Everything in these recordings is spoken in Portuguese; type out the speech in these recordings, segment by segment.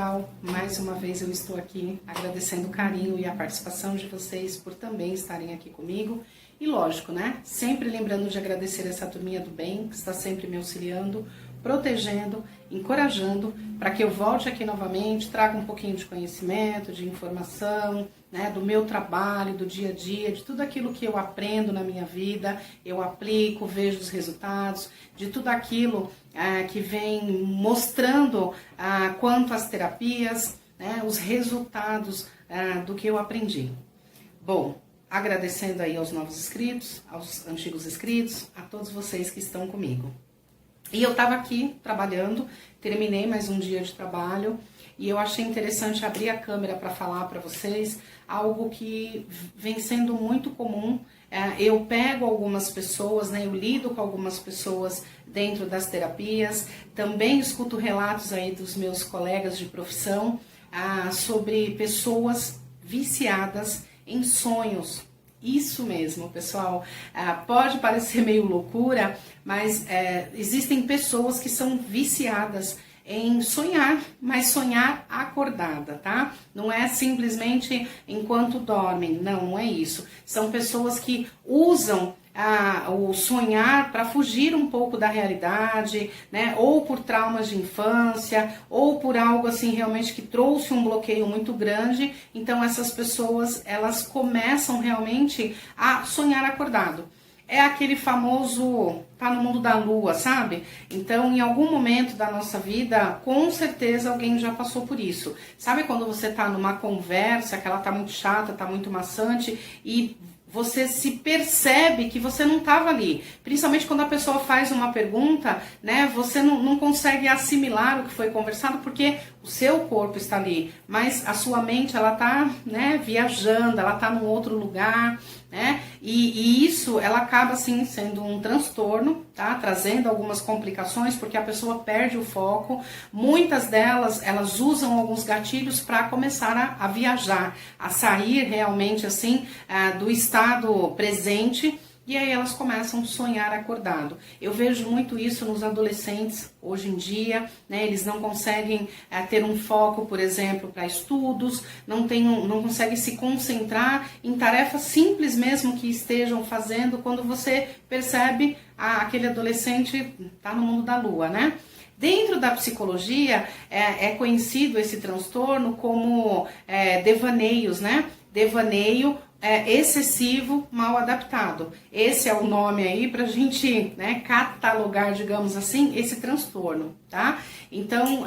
pessoal, mais uma vez eu estou aqui agradecendo o carinho e a participação de vocês por também estarem aqui comigo. E lógico, né? Sempre lembrando de agradecer essa turminha do bem, que está sempre me auxiliando, protegendo, encorajando, para que eu volte aqui novamente, traga um pouquinho de conhecimento, de informação, né, do meu trabalho, do dia a dia, de tudo aquilo que eu aprendo na minha vida, eu aplico, vejo os resultados, de tudo aquilo que vem mostrando quanto às terapias, né, os resultados do que eu aprendi. Bom, agradecendo aí aos novos inscritos, aos antigos inscritos, a todos vocês que estão comigo. E eu estava aqui trabalhando, terminei mais um dia de trabalho e eu achei interessante abrir a câmera para falar para vocês algo que vem sendo muito comum. Eu pego algumas pessoas, né, eu lido com algumas pessoas dentro das terapias, também escuto relatos aí dos meus colegas de profissão sobre pessoas viciadas em sonhos. Isso mesmo, pessoal. Pode parecer meio loucura, mas existem pessoas que são viciadas em sonhar, mas sonhar acordada, tá? Não é simplesmente enquanto dormem, não é isso. São pessoas que usam o sonhar para fugir um pouco da realidade, né? Ou por traumas de infância, ou por algo assim realmente que trouxe um bloqueio muito grande. Então essas pessoas, elas começam realmente a sonhar acordado. É aquele famoso tá no mundo da lua, sabe? Então, em algum momento da nossa vida, com certeza alguém já passou por isso. Sabe quando você tá numa conversa, que ela tá muito chata, tá muito maçante, e você se percebe que você não estava ali. Principalmente quando a pessoa faz uma pergunta, né? Você não consegue assimilar o que foi conversado, porque o seu corpo está ali, mas a sua mente, ela tá, né, viajando, ela tá num outro lugar, né? E isso, ela acaba, assim, sendo um transtorno, tá? Trazendo algumas complicações, porque a pessoa perde o foco. Muitas delas, elas usam alguns gatilhos para começar a viajar, a sair realmente, assim, do estado presente. E aí elas começam a sonhar acordado. Eu vejo muito isso nos adolescentes hoje em dia, né? Eles não conseguem ter um foco, por exemplo, para estudos, não conseguem se concentrar em tarefas simples mesmo que estejam fazendo, quando você percebe aquele adolescente tá no mundo da lua, né? Dentro da psicologia é conhecido esse transtorno como devaneios, né? Devaneio excessivo mal adaptado. Esse é o nome aí pra gente, né, catalogar, digamos assim, esse transtorno, tá? Então,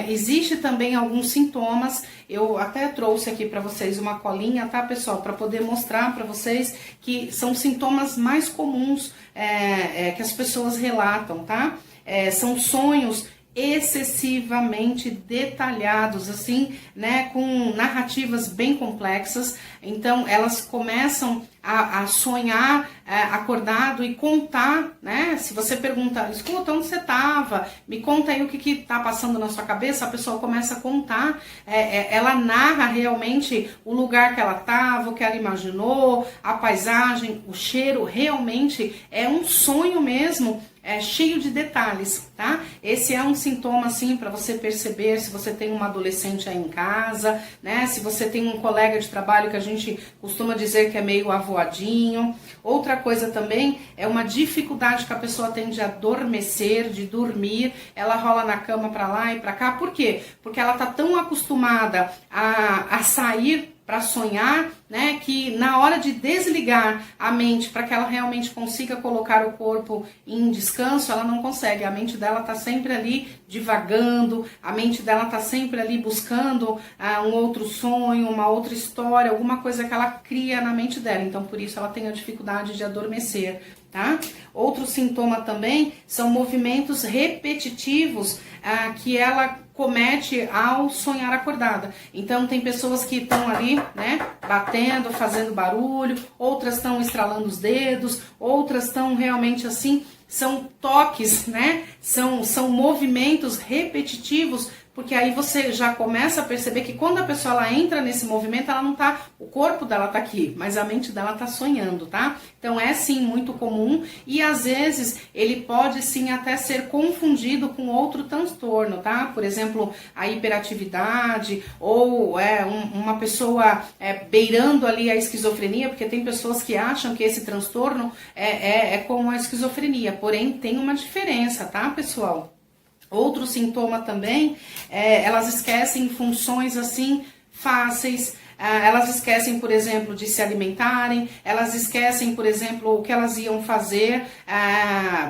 existe também alguns sintomas. Eu até trouxe aqui para vocês uma colinha, tá, pessoal? Para poder mostrar para vocês que são sintomas mais comuns que as pessoas relatam, tá? São sonhos excessivamente detalhados, assim, né, com narrativas bem complexas. Então elas começam a sonhar acordado e contar, né? Se você pergunta, escuta, onde você estava? Me conta aí o que tá passando na sua cabeça. A pessoa começa a contar, ela narra realmente o lugar que ela estava, o que ela imaginou, a paisagem, o cheiro. Realmente é um sonho mesmo, cheio de detalhes, tá? Esse é um sintoma, assim, para você perceber se você tem uma adolescente aí em casa, né? Se você tem um colega de trabalho que a gente costuma dizer que é meio avoadinho. Outra coisa também é uma dificuldade que a pessoa tem de adormecer, de dormir. Ela rola na cama para lá e para cá. Por quê? Porque ela tá tão acostumada a sair para sonhar, né, que na hora de desligar a mente para que ela realmente consiga colocar o corpo em descanso, ela não consegue. A mente dela tá sempre ali divagando, a mente dela tá sempre ali buscando um outro sonho, uma outra história, alguma coisa que ela cria na mente dela. Então, por isso ela tem a dificuldade de adormecer, tá? Outro sintoma também são movimentos repetitivos que ela comete ao sonhar acordada. Então tem pessoas que estão ali, né, batendo, fazendo barulho, outras estão estralando os dedos, outras estão realmente assim, são toques, né, são movimentos repetitivos Porque aí você já começa a perceber que quando a pessoa ela entra nesse movimento, ela não tá, o corpo dela tá aqui, mas a mente dela tá sonhando, tá? Então é sim muito comum e às vezes ele pode sim até ser confundido com outro transtorno, tá? Por exemplo, a hiperatividade ou uma pessoa beirando ali a esquizofrenia, porque tem pessoas que acham que esse transtorno é como a esquizofrenia, porém tem uma diferença, tá, pessoal? Outro sintoma também, elas esquecem funções assim fáceis, elas esquecem, por exemplo, de se alimentarem, elas esquecem, por exemplo, o que elas iam fazer.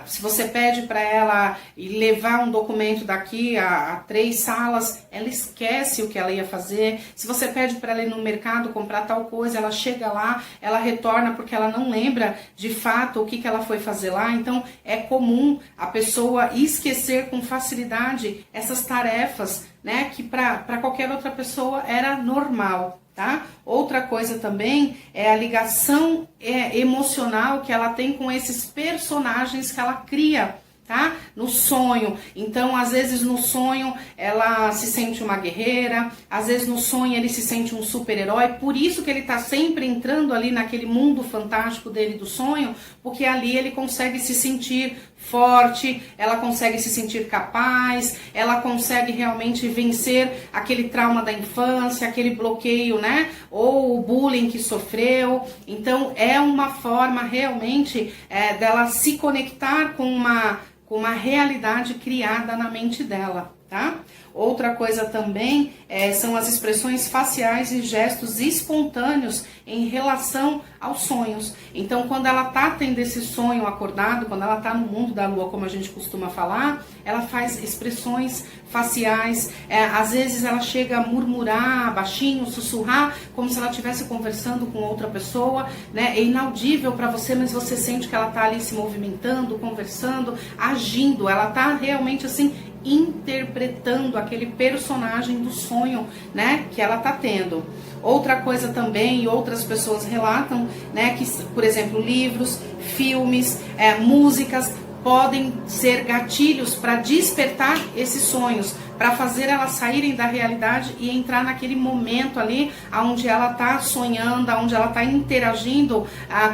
Se você pede para ela levar um documento daqui a 3 salas, ela esquece o que ela ia fazer. Se você pede para ela ir no mercado comprar tal coisa, ela chega lá, ela retorna porque ela não lembra de fato o que ela foi fazer lá. Então é comum a pessoa esquecer com facilidade essas tarefas, né, que para qualquer outra pessoa era normal. Tá? Outra coisa também é a ligação emocional que ela tem com esses personagens que ela cria, tá? No sonho. Então, às vezes no sonho ela se sente uma guerreira, às vezes no sonho ele se sente um super-herói, por isso que ele tá sempre entrando ali naquele mundo fantástico dele do sonho, porque ali ele consegue se sentir forte, ela consegue se sentir capaz, ela consegue realmente vencer aquele trauma da infância, aquele bloqueio, né? Ou o bullying que sofreu. Então, é uma forma realmente dela se conectar com uma realidade criada na mente dela, tá? Outra coisa também são as expressões faciais e gestos espontâneos em relação aos sonhos. Então, quando ela tá tendo esse sonho acordado, quando ela tá no mundo da lua, como a gente costuma falar, ela faz expressões faciais, às vezes ela chega a murmurar baixinho, sussurrar, como se ela estivesse conversando com outra pessoa, né? É inaudível para você, mas você sente que ela tá ali se movimentando, conversando, agindo, ela tá realmente assim interpretando aquele personagem do sonho, né, que ela tá tendo. Outra coisa também, outras pessoas relatam, né, que, por exemplo, livros, filmes, músicas podem ser gatilhos para despertar esses sonhos, para fazer elas saírem da realidade e entrar naquele momento ali onde ela está sonhando, onde ela está interagindo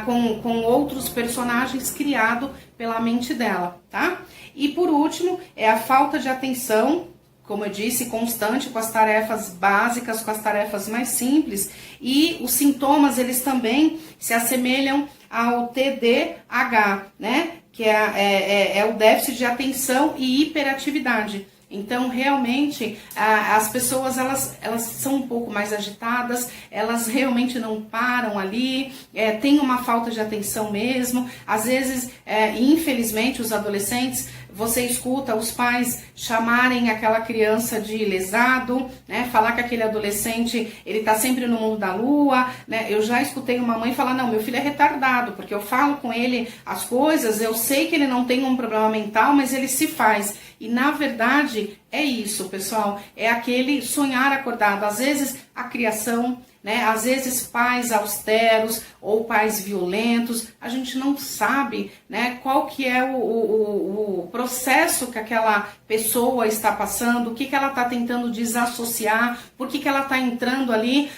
com outros personagens criados pela mente dela, tá? E por último, é a falta de atenção, como eu disse, constante com as tarefas básicas, com as tarefas mais simples. E os sintomas, eles também se assemelham ao TDAH, né? Que é o déficit de atenção e hiperatividade. Então, realmente, as pessoas, elas são um pouco mais agitadas, elas realmente não param ali, tem uma falta de atenção mesmo. Às vezes, infelizmente, os adolescentes, você escuta os pais chamarem aquela criança de lesado, né? Falar que aquele adolescente, ele tá sempre no mundo da lua, né? Eu já escutei uma mãe falar, não, meu filho é retardado, porque eu falo com ele as coisas, eu sei que ele não tem um problema mental, mas ele se faz. E na verdade é isso, pessoal, é aquele sonhar acordado. Às vezes a criação, né? Às vezes pais austeros ou pais violentos, a gente não sabe, né, qual que é o processo que aquela pessoa está passando, o que ela está tentando desassociar, por que ela está entrando ali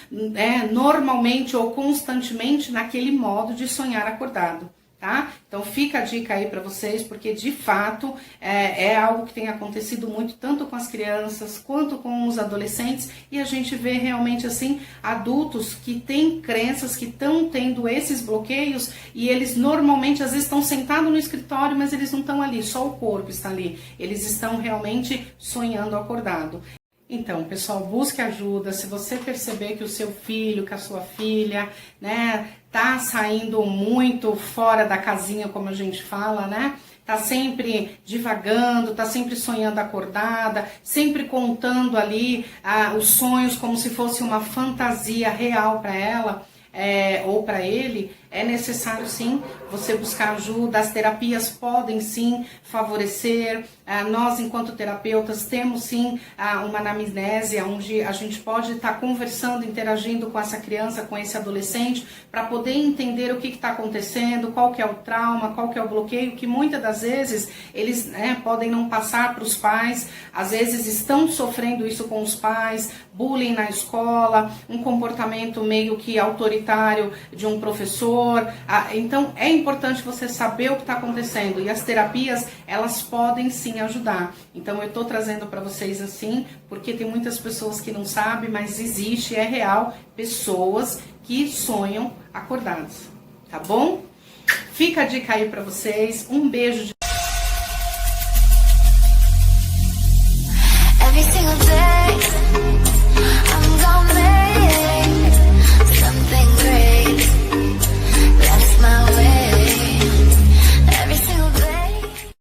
normalmente ou constantemente naquele modo de sonhar acordado. Tá? Então fica a dica aí para vocês, porque de fato é algo que tem acontecido muito, tanto com as crianças quanto com os adolescentes, e a gente vê realmente assim, adultos que têm crenças, que estão tendo esses bloqueios, e eles normalmente às vezes estão sentados no escritório, mas eles não estão ali, só o corpo está ali, eles estão realmente sonhando acordado. Então, pessoal, busque ajuda. Se você perceber que o seu filho, que a sua filha, né, tá saindo muito fora da casinha, como a gente fala, né? Tá sempre divagando, tá sempre sonhando acordada, sempre contando ali os sonhos como se fosse uma fantasia real para ela. ou para ele, é necessário sim você buscar ajuda. As terapias podem sim favorecer. Nós, enquanto terapeutas, temos sim uma anamnésia, onde a gente pode estar conversando, interagindo com essa criança, com esse adolescente, para poder entender o que está acontecendo, qual que é o trauma, qual que é o bloqueio, que muitas das vezes eles podem não passar para os pais, às vezes estão sofrendo isso com os pais, bullying na escola, um comportamento meio que autoritário de um professor. Então é importante você saber o que está acontecendo, e as terapias, elas podem sim ajudar. Então eu estou trazendo para vocês assim, porque tem muitas pessoas que não sabem, mas existe, é real, pessoas que sonham acordadas, tá bom? Fica a dica aí para vocês, um beijo de... Every single day